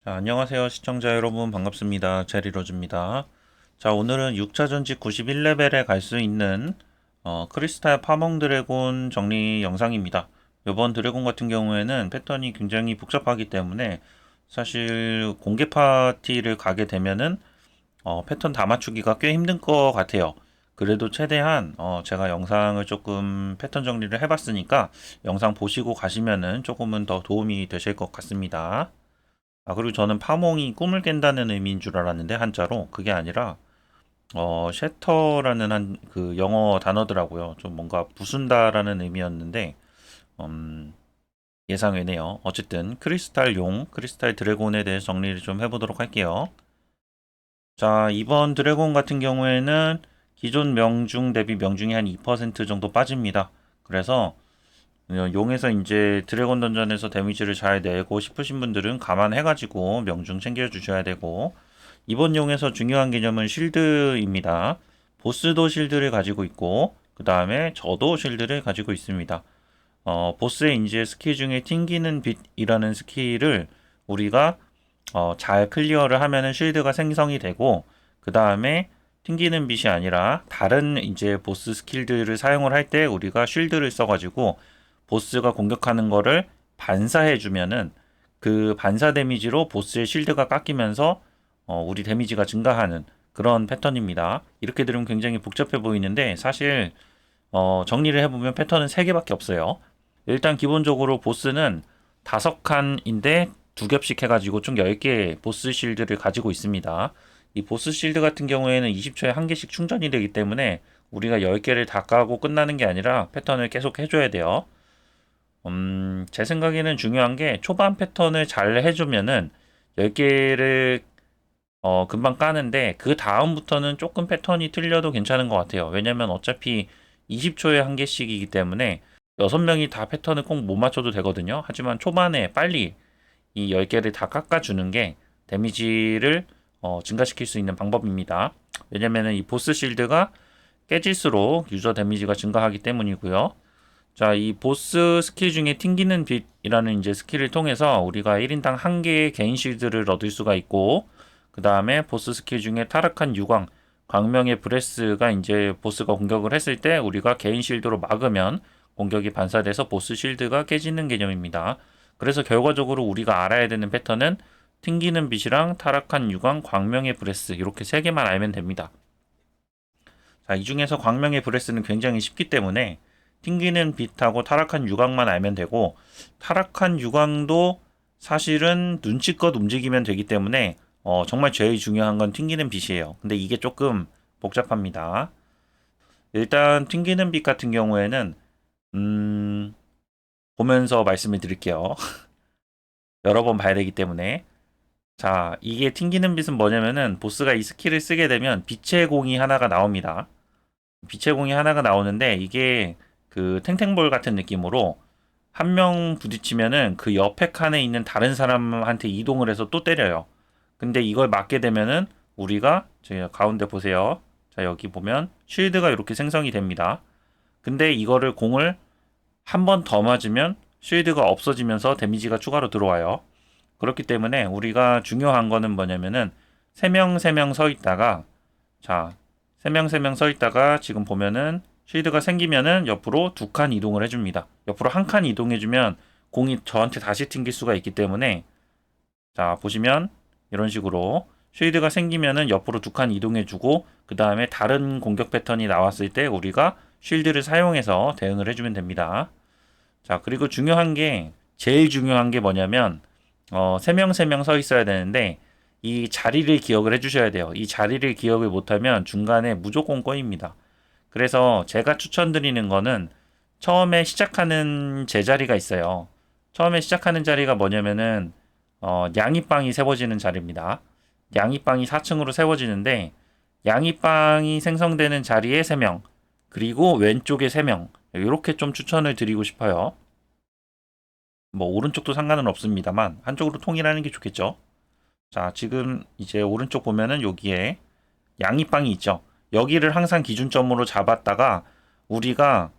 자, 안녕하세요. 시청자 여러분 반갑습니다. 제리로즈입니다. 자, 오늘은 6차 전직 91레벨에 갈 수 있는 크리스탈 파몽 드래곤 정리 영상입니다. 이번 드래곤 같은 경우에는 패턴이 굉장히 복잡하기 때문에 사실 공개 파티를 가게 되면은 패턴 다 맞추기가 꽤 힘든 것 같아요. 그래도 최대한 제가 영상을 조금 패턴 정리를 해봤으니까 영상 보시고 가시면은 조금은 더 도움이 되실 것 같습니다. 아, 그리고 저는 파몽이 꿈을 깬다는 의미인 줄 알았는데, 한자로. 그게 아니라, 셔터라는 그 영어 단어더라고요. 좀 뭔가 부순다라는 의미였는데, 음, 예상외네요. 어쨌든, 크리스탈 드래곤에 대해서 정리를 좀 해보도록 할게요. 자, 이번 드래곤 같은 경우에는 기존 명중 대비 명중이 한 2% 정도 빠집니다. 그래서, 용에서 이제 드래곤 던전에서 데미지를 잘 내고 싶으신 분들은 감안해가지고 명중 챙겨주셔야 되고, 이번 용에서 중요한 개념은 쉴드입니다. 보스도 쉴드를 가지고 있고, 그 다음에 저도 쉴드를 가지고 있습니다. 보스의 이제 스킬 중에 튕기는 빛이라는 스킬을 우리가 잘 클리어를 하면은 쉴드가 생성이 되고, 그 다음에 튕기는 빛이 아니라 다른 이제 보스 스킬들을 사용을 할 때 우리가 쉴드를 써가지고 보스가 공격하는 거를 반사해주면은 그 반사 데미지로 보스의 쉴드가 깎이면서 우리 데미지가 증가하는 그런 패턴입니다. 이렇게 들으면 굉장히 복잡해 보이는데 사실 정리를 해보면 패턴은 3개밖에 없어요. 일단 기본적으로 보스는 5칸인데 2겹씩 해가지고 총 10개의 보스 실드를 가지고 있습니다. 이 보스 실드 같은 경우에는 20초에 한 개씩 충전이 되기 때문에 우리가 10개를 다 까고 끝나는 게 아니라 패턴을 계속 해줘야 돼요. 제 생각에는 중요한 게 초반 패턴을 잘 해주면은 10개를 금방 까는데 그 다음부터는 조금 패턴이 틀려도 괜찮은 것 같아요. 왜냐면 어차피 20초에 한 개씩이기 때문에 6명이 다 패턴을 꼭 못 맞춰도 되거든요. 하지만 초반에 빨리 이 10개를 다 깎아주는 게 데미지를 증가시킬 수 있는 방법입니다. 왜냐면은 이 보스 실드가 깨질수록 유저 데미지가 증가하기 때문이고요. 자, 이 보스 스킬 중에 튕기는 빛이라는 이제 스킬을 통해서 우리가 1인당 1개의 개인 실드를 얻을 수가 있고, 그 다음에 보스 스킬 중에 타락한 유광, 광명의 브레스가 이제 보스가 공격을 했을 때 우리가 개인 실드로 막으면 공격이 반사돼서 보스 실드가 깨지는 개념입니다. 그래서 결과적으로 우리가 알아야 되는 패턴은 튕기는 빛이랑 타락한 유광, 광명의 브레스 이렇게 3개만 알면 됩니다. 자, 이 중에서 광명의 브레스는 굉장히 쉽기 때문에 튕기는 빛하고 타락한 유광만 알면 되고, 타락한 유광도 사실은 눈치껏 움직이면 되기 때문에 정말 제일 중요한 건 튕기는 빛이에요. 근데 이게 조금 복잡합니다. 일단 튕기는 빛 같은 경우에는 음, 보면서 말씀을 드릴게요. 여러 번 봐야 되기 때문에. 자, 이게 튕기는 빛은 뭐냐면은 보스가 이 스킬을 쓰게 되면 빛의 공이 하나가 나옵니다. 빛의 공이 하나가 나오는데 이게 그 탱탱볼 같은 느낌으로 한 명 부딪히면은 그 옆에 칸에 있는 다른 사람한테 이동을 해서 또 때려요. 근데 이걸 맞게 되면은 우리가 저희 가운데 보세요. 자, 여기 보면 쉴드가 이렇게 생성이 됩니다. 근데 이거를 공을 한 번 더 맞으면 쉴드가 없어지면서 데미지가 추가로 들어와요. 그렇기 때문에 우리가 중요한 거는 뭐냐면은 3명 3명 서 있다가, 자, 3명 3명 서 있다가 지금 보면은 쉴드가 생기면은 옆으로 2칸 이동을 해줍니다. 옆으로 한 칸 이동해주면 공이 저한테 다시 튕길 수가 있기 때문에, 자, 보시면 이런 식으로 쉴드가 생기면은 옆으로 2칸 이동해주고 그 다음에 다른 공격 패턴이 나왔을 때 우리가 쉴드를 사용해서 대응을 해주면 됩니다. 자, 그리고 제일 중요한 게 뭐냐면 3명 3명 서 있어야 되는데 이 자리를 기억을 해주셔야 돼요. 이 자리를 기억을 못하면 중간에 무조건 꼬입니다. 그래서 제가 추천드리는 거는 처음에 시작하는 제자리가 있어요. 처음에 시작하는 자리가 뭐냐면은 양이빵이 세워지는 자리입니다. 양이빵이 4층으로 세워지는데 양이빵이 생성되는 자리에 3명, 그리고 왼쪽에 3명, 이렇게 좀 추천을 드리고 싶어요. 뭐 오른쪽도 상관은 없습니다만 한쪽으로 통일하는 게 좋겠죠. 자, 지금 이제 오른쪽 보면은 여기에 양이빵이 있죠. 여기를 항상 기준점으로 잡았다가 우리가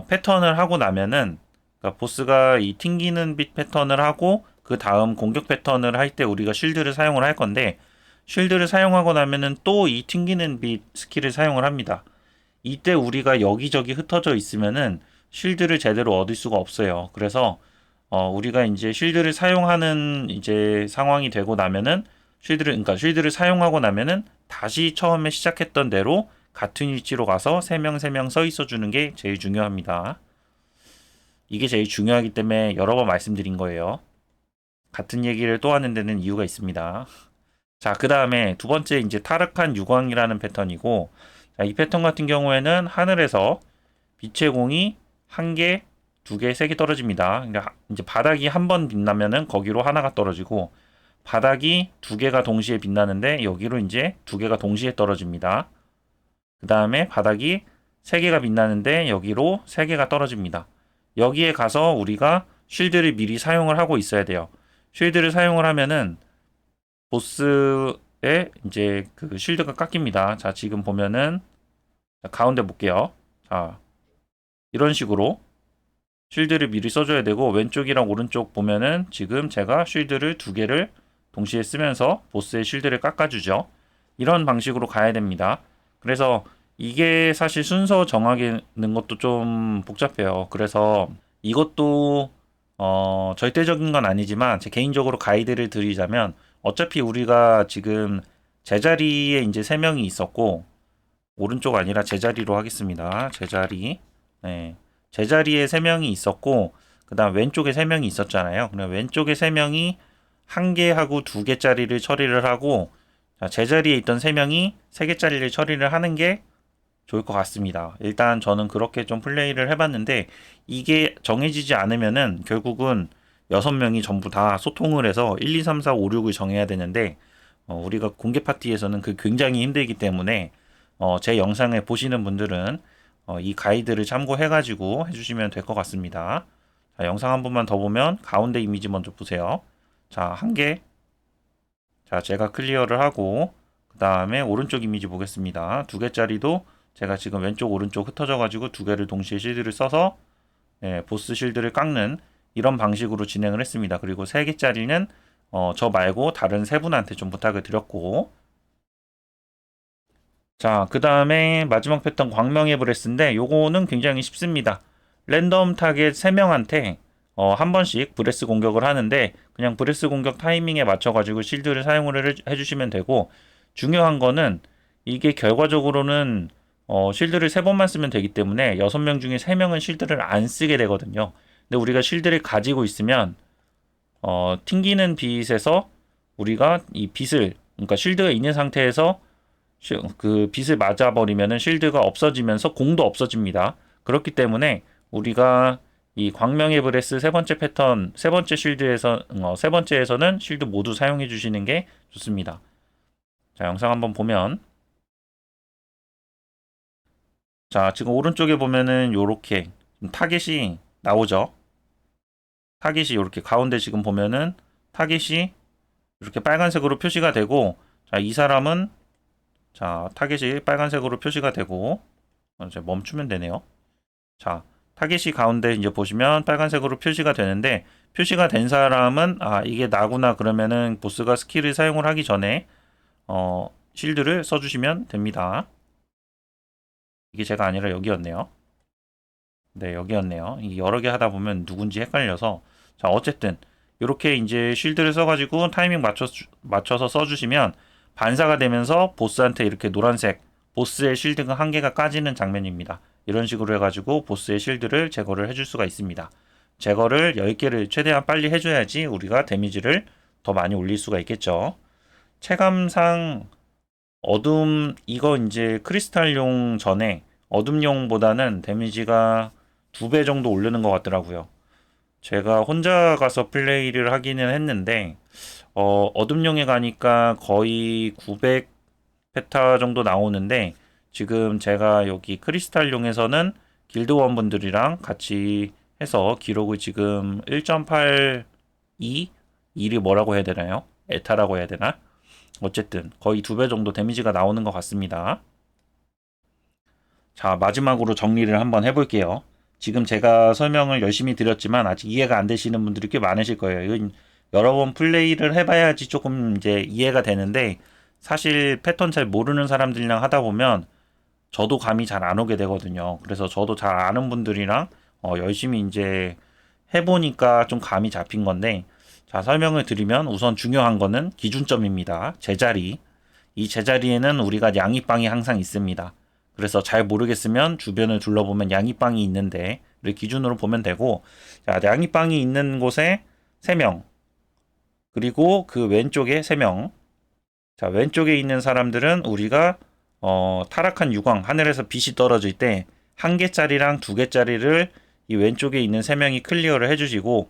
패턴을 하고 나면은, 그러니까 보스가 이 튕기는 빛 패턴을 하고 그 그 다음 공격 패턴을 할 때 우리가 쉴드를 사용을 할 건데, 쉴드를 사용하고 나면은 또 이 튕기는 빛 스킬을 사용을 합니다. 이때 우리가 여기저기 흩어져 있으면은 쉴드를 제대로 얻을 수가 없어요. 그래서 우리가 이제 쉴드를 사용하는 이제 상황이 되고 나면은 그러니까 쉴드를 사용하고 나면은 다시 처음에 시작했던 대로 같은 위치로 가서 3명 서 있어 주는 게 제일 중요합니다. 이게 제일 중요하기 때문에 여러 번 말씀드린 거예요. 같은 얘기를 또 하는 데는 이유가 있습니다. 자, 그 다음에 두 번째 이제 타락한 유광이라는 패턴이고, 자, 이 패턴 같은 경우에는 하늘에서 빛의 공이 한 개, 두 개, 세 개 떨어집니다. 그러니까 이제 바닥이 한 번 빛나면은 거기로 하나가 떨어지고, 바닥이 두 개가 동시에 빛나는데 여기로 이제 두 개가 동시에 떨어집니다. 그 다음에 바닥이 세 개가 빛나는데 여기로 세 개가 떨어집니다. 여기에 가서 우리가 쉴드를 미리 사용을 하고 있어야 돼요. 쉴드를 사용을 하면은 보스의 이제 그 쉴드가 깎입니다. 자, 지금 보면은 가운데 볼게요. 자, 이런 식으로 쉴드를 미리 써줘야 되고, 왼쪽이랑 오른쪽 보면은 지금 제가 쉴드를 두 개를 동시에 쓰면서 보스의 쉴드를 깎아주죠. 이런 방식으로 가야 됩니다. 그래서 이게 사실 순서 정하는 것도 좀 복잡해요. 그래서 이것도 절대적인 건 아니지만 제 개인적으로 가이드를 드리자면, 어차피 우리가 지금 제자리에 이제 3명이 있었고, 오른쪽 아니라 제자리로 하겠습니다. 제자리. 네. 제자리에 3명이 있었고, 그 다음 왼쪽에 3명이 있었잖아요. 그럼 왼쪽에 3명이 한 개하고 두 개짜리를 처리를 하고, 자, 제자리에 있던 3명이 3개짜리를 처리를 하는 게 좋을 것 같습니다. 일단 저는 그렇게 좀 플레이를 해봤는데, 이게 정해지지 않으면은 결국은 6명이 전부 다 소통을 해서 1, 2, 3, 4, 5, 6을 정해야 되는데, 우리가 공개 파티에서는 그 굉장히 힘들기 때문에 제 영상을 보시는 분들은 이 가이드를 참고해가지고 해주시면 될 것 같습니다. 자, 영상 한 번만 더 보면 가운데 이미지 먼저 보세요. 자, 한 개. 자, 제가 클리어를 하고, 그 다음에 오른쪽 이미지 보겠습니다. 두 개짜리도 제가 지금 왼쪽 오른쪽 흩어져가지고 두 개를 동시에 실드를 써서 보스 실드를 깎는 이런 방식으로 진행을 했습니다. 그리고 세 개짜리는 저 말고 다른 세 분한테 좀 부탁을 드렸고, 자, 그 다음에 마지막 패턴 광명의 브레스인데 요거는 굉장히 쉽습니다. 랜덤 타겟 3명한테 한 번씩 브레스 공격을 하는데, 그냥 브레스 공격 타이밍에 맞춰가지고 실드를 사용을 해주시면 되고, 중요한 거는 이게 결과적으로는 실드를 3번만 쓰면 되기 때문에 6명 중에 3명은 실드를 안 쓰게 되거든요. 근데 우리가 실드를 가지고 있으면 튕기는 빛에서 우리가 이 빛을, 그러니까 실드가 있는 상태에서 그 빛을 맞아버리면은 실드가 없어지면서 공도 없어집니다. 그렇기 때문에 우리가 이 광명의 브레스 세 번째 패턴, 세 번째 실드에서, 세 번째에서는 실드 모두 사용해 주시는 게 좋습니다. 자, 영상 한번 보면, 자, 지금 오른쪽에 보면은 요렇게 타겟이 나오죠. 타겟이 이렇게 가운데 지금 보면은 타겟이 이렇게 빨간색으로 표시가 되고, 자, 이 사람은, 자, 타겟이 빨간색으로 표시가 되고, 이제 멈추면 되네요. 자, 타겟이 가운데 이제 보시면 빨간색으로 표시가 되는데, 표시가 된 사람은 이게 나구나 그러면은 보스가 스킬을 사용을 하기 전에 실드를 써주시면 됩니다. 이게 제가 아니라 여기였네요. 네, 여기였네요. 이게 여러 개 하다 보면 누군지 헷갈려서. 자, 어쨌든 이렇게 이제 쉴드를 써가지고 타이밍 맞춰서 써주시면 반사가 되면서 보스한테 이렇게 노란색 보스의 실드가 한 개가 까지는 장면입니다. 이런 식으로 해가지고 보스의 실드를 제거를 해줄 수가 있습니다. 제거를 10개를 최대한 빨리 해줘야지 우리가 데미지를 더 많이 올릴 수가 있겠죠. 체감상 이거 이제 크리스탈용 전에 어둠용보다는 데미지가 2배 정도 오르는 것 같더라고요. 제가 혼자 가서 플레이를 하기는 했는데, 어둠용에 가니까 거의 900 페타 정도 나오는데, 지금 제가 여기 크리스탈용에서는 길드원 분들이랑 같이 해서 기록을 지금 1.82? 2를 뭐라고 해야 되나요? 에타라고 해야 되나? 어쨌든 거의 2배 정도 데미지가 나오는 것 같습니다. 자, 마지막으로 정리를 한번 해볼게요. 지금 제가 설명을 열심히 드렸지만 아직 이해가 안 되시는 분들이 꽤 많으실 거예요. 이건 여러 번 플레이를 해봐야지 조금 이제 이해가 되는데, 사실 패턴 잘 모르는 사람들이랑 하다 보면 저도 감이 잘 안 오게 되거든요. 그래서 저도 잘 아는 분들이랑 열심히 이제 해보니까 좀 감이 잡힌 건데, 자, 설명을 드리면 우선 중요한 거는 기준점입니다. 제자리. 이 제자리에는 우리가 양이빵이 항상 있습니다. 그래서 잘 모르겠으면 주변을 둘러보면 양이빵이 있는데, 를 기준으로 보면 되고, 자, 양이빵이 있는 곳에 3명, 그리고 그 왼쪽에 3명. 자, 왼쪽에 있는 사람들은 우리가 타락한 유광, 하늘에서 빛이 떨어질 때 한 개짜리랑 두 개짜리를 이 왼쪽에 있는 3명이 클리어를 해주시고,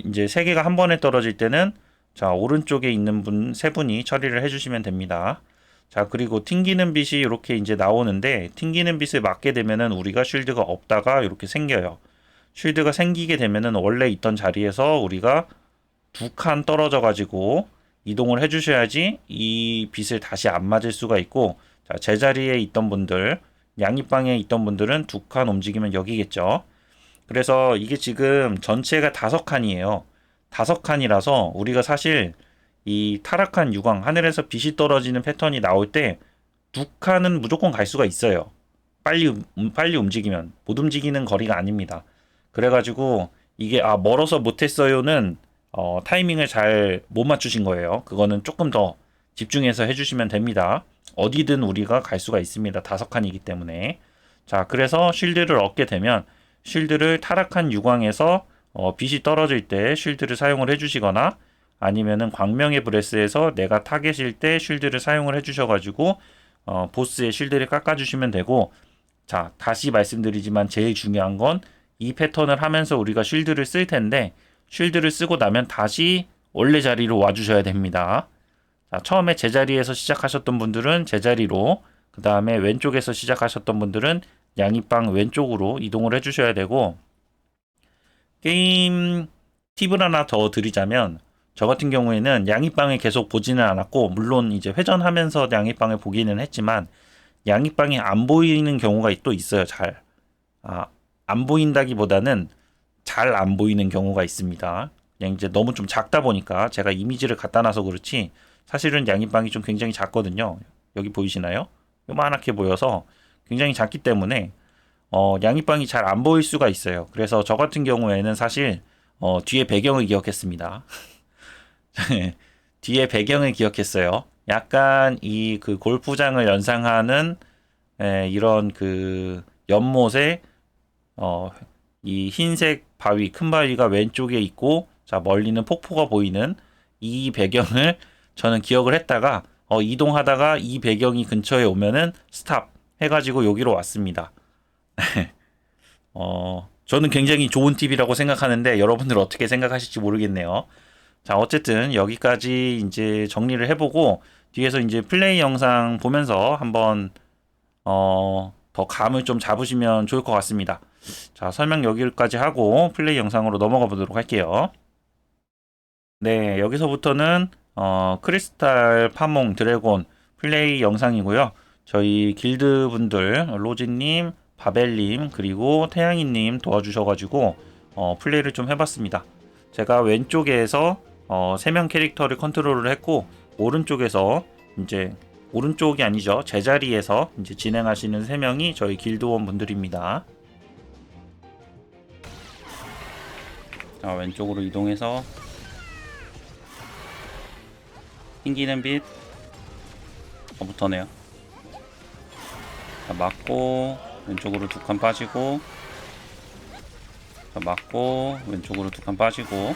이제 3개가 한 번에 떨어질 때는 자, 오른쪽에 있는 분 3분이 처리를 해주시면 됩니다. 자, 그리고 튕기는 빛이 이렇게 이제 나오는데, 튕기는 빛을 맞게 되면은 우리가 쉴드가 없다가 이렇게 생겨요. 쉴드가 생기게 되면은 원래 있던 자리에서 우리가 2칸 떨어져 가지고 이동을 해주셔야지 이 빛을 다시 안 맞을 수가 있고, 자, 제자리에 있던 분들, 양옆방에 있던 분들은 2칸 움직이면 여기겠죠. 그래서 이게 지금 전체가 5칸이에요. 5칸이라서 우리가 사실 이 타락한 유광, 하늘에서 빛이 떨어지는 패턴이 나올 때 2칸은 무조건 갈 수가 있어요. 빨리 움직이면. 못 움직이는 거리가 아닙니다. 그래가지고 이게 멀어서 못했어요는 타이밍을 잘 못 맞추신 거예요. 그거는 조금 더 집중해서 해주시면 됩니다. 어디든 우리가 갈 수가 있습니다. 5칸이기 때문에. 자, 그래서 쉴드를 얻게 되면 쉴드를 타락한 유광에서 빛이 떨어질 때 쉴드를 사용을 해주시거나, 아니면은 광명의 브레스에서 내가 타겟일 때 쉴드를 사용을 해주셔가지고 보스의 쉴드를 깎아주시면 되고, 자, 다시 말씀드리지만 제일 중요한 건 이 패턴을 하면서 우리가 쉴드를 쓸 텐데, 쉴드를 쓰고 나면 다시 원래 자리로 와주셔야 됩니다. 자, 처음에 제자리에서 시작하셨던 분들은 제자리로, 그 다음에 왼쪽에서 시작하셨던 분들은 양이빵 왼쪽으로 이동을 해주셔야 되고, 게임 팁을 하나 더 드리자면, 저 같은 경우에는 양이빵을 계속 보지는 않았고, 물론 이제 회전하면서 양이빵을 보기는 했지만, 양이빵이 안 보이는 경우가 또 있어요. 안 보인다기보다는 잘 안 보이는 경우가 있습니다. 그냥 이제 너무 좀 작다 보니까 제가 이미지를 갖다 놔서 그렇지, 사실은 양이빵이 좀 굉장히 작거든요. 여기 보이시나요? 요만하게 보여서 굉장히 작기 때문에 양이빵이 잘 안 보일 수가 있어요. 그래서 저 같은 경우에는 사실 뒤에 배경을 기억했습니다. 뒤에 배경을 기억했어요. 약간 이 그 골프장을 연상하는 이런 그 연못에 이 흰색 바위, 큰 바위가 왼쪽에 있고, 자, 멀리는 폭포가 보이는 이 배경을 저는 기억을 했다가, 이동하다가 이 배경이 근처에 오면은 스탑 해가지고 여기로 왔습니다. 저는 굉장히 좋은 팁이라고 생각하는데, 여러분들 어떻게 생각하실지 모르겠네요. 자, 어쨌든 여기까지 이제 정리를 해보고, 뒤에서 이제 플레이 영상 보면서 한번, 더 감을 좀 잡으시면 좋을 것 같습니다. 자, 설명 여기까지 하고 플레이 영상으로 넘어가 보도록 할게요. 네, 여기서부터는 크리스탈 파몽 드래곤 플레이 영상이고요. 저희 길드 분들 로진님, 바벨님, 그리고 태양이님 도와주셔가지고 플레이를 좀 해봤습니다. 제가 왼쪽에서 3명 캐릭터를 컨트롤을 했고, 오른쪽에서 이제 오른쪽이 아니죠, 제자리에서 이제 진행하시는 3명이 저희 길드원 분들입니다. 자, 왼쪽으로 이동해서 튕기는 빛 부터네요. 자, 맞고 왼쪽으로 2칸 빠지고, 자, 맞고 왼쪽으로 2칸 빠지고,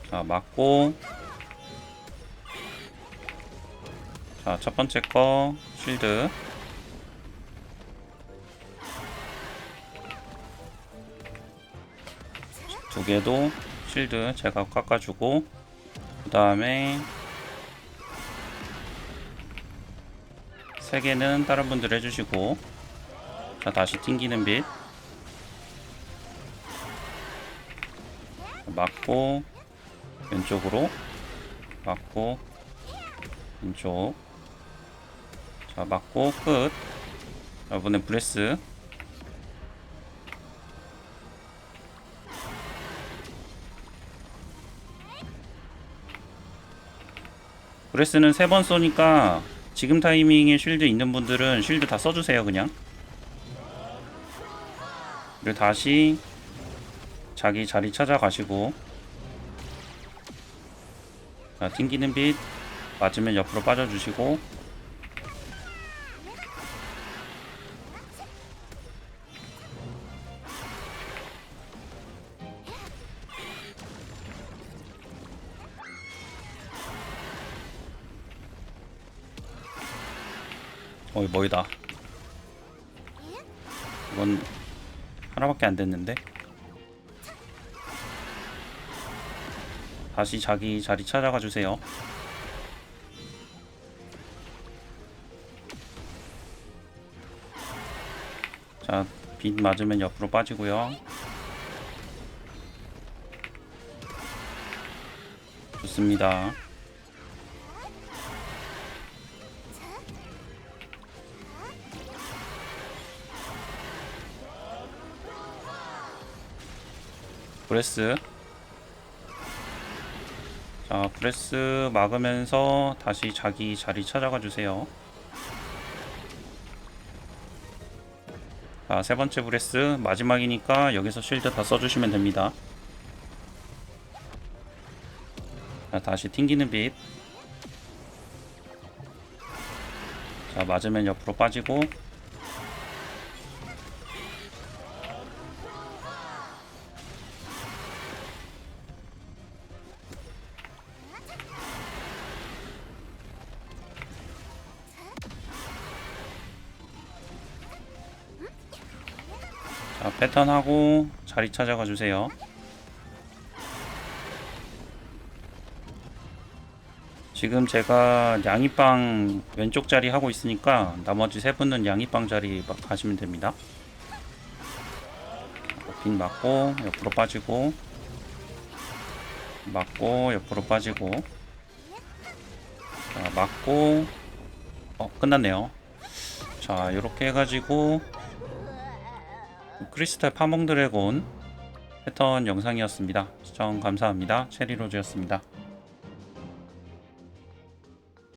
자, 맞고, 자, 첫 번째 거 쉴드, 두 개도 쉴드 제가 깎아주고, 그 다음에 3개는 다른 분들 해주시고, 자, 다시 튕기는 빛 맞고 왼쪽으로, 맞고 왼쪽, 자, 맞고 끝. 자, 이번엔 브레스, 브레스는 3번 쏘니까 지금 타이밍에 쉴드 있는 분들은 쉴드 다 써주세요. 그냥. 그리고 다시 자기 자리 찾아가시고, 자, 튕기는 빛 맞으면 옆으로 빠져주시고, 어이 뭐이다. 이건 하나밖에 안 됐는데. 다시 자기 자리 찾아가 주세요. 자, 빛 맞으면 옆으로 빠지고요. 좋습니다. 브레스. 자, 브레스 막으면서 다시 자기 자리 찾아가 주세요. 자, 3번째 브레스 마지막이니까 여기서 쉴드 다 써주시면 됩니다. 자, 다시 튕기는 빛. 자, 맞으면 옆으로 빠지고, 자, 패턴하고 자리 찾아가 주세요. 지금 제가 양이빵 왼쪽 자리 하고 있으니까 나머지 3분은 양이빵 자리 가시면 됩니다. 빈 맞고 옆으로 빠지고, 맞고 옆으로 빠지고, 자, 맞고, 끝났네요. 자, 이렇게 해가지고 크리스탈 파몽 드래곤 패턴 영상이었습니다. 시청 감사합니다. 체리로즈였습니다.